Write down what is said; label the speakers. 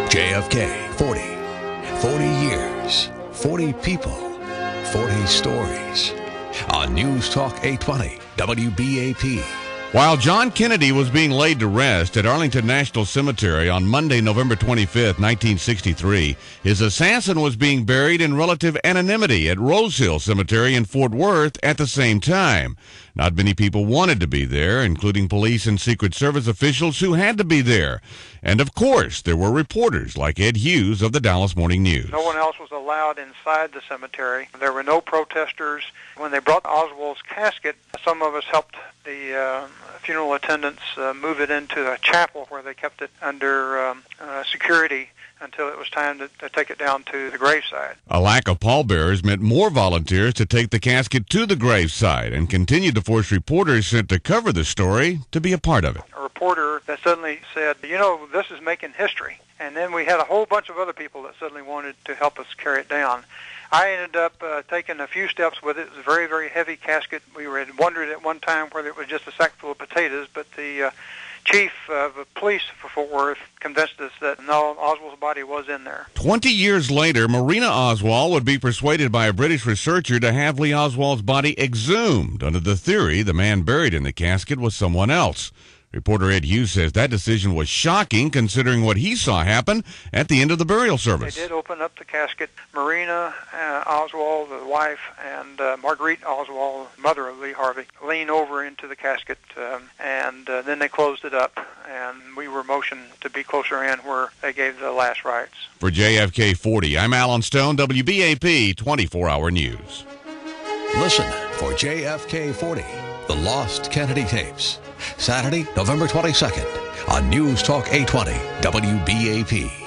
Speaker 1: JFK 40. 40 years, 40 people, 40 stories. On News Talk 820 WBAP.
Speaker 2: While John Kennedy was being laid to rest at Arlington National Cemetery on Monday, November 25th, 1963, his assassin was being buried in relative anonymity at Rose Hill Cemetery in Fort Worth at the same time. Not many people wanted to be there, including police and Secret Service officials who had to be there. And of course, there were reporters like Ed Hughes of the Dallas Morning News.
Speaker 3: No one else was allowed inside the cemetery. There were no protesters. When they brought Oswald's casket, some of us helped the funeral attendants move it into a chapel where they kept it under security until it was time to take it down to the graveside.
Speaker 2: A lack of pallbearers meant more volunteers to take the casket to the graveside and continued to force reporters sent to cover the story to be a part of it.
Speaker 3: A reporter that suddenly said, this is making history. And then we had a whole bunch of other people that suddenly wanted to help us carry it down. I ended up taking a few steps with it. It was a very, very heavy casket. We had wondered at one time whether it was just a sack full of potatoes, but the chief of police for Fort Worth convinced us that no, Oswald's body was in there.
Speaker 2: 20 years later, Marina Oswald would be persuaded by a British researcher to have Lee Oswald's body exhumed under the theory the man buried in the casket was someone else. Reporter Ed Hughes says that decision was shocking considering what he saw happen at the end of the burial service.
Speaker 3: They did open up the casket. Marina Oswald, the wife, and Marguerite Oswald, mother of Lee Harvey, leaned over into the casket, and then they closed it up, and we were motioned to be closer in where they gave the last rites.
Speaker 2: For JFK 40, I'm Alan Stone, WBAP 24-Hour News.
Speaker 1: Listen for JFK 40, The Lost Kennedy Tapes. Saturday, November 22nd on News Talk 820 WBAP.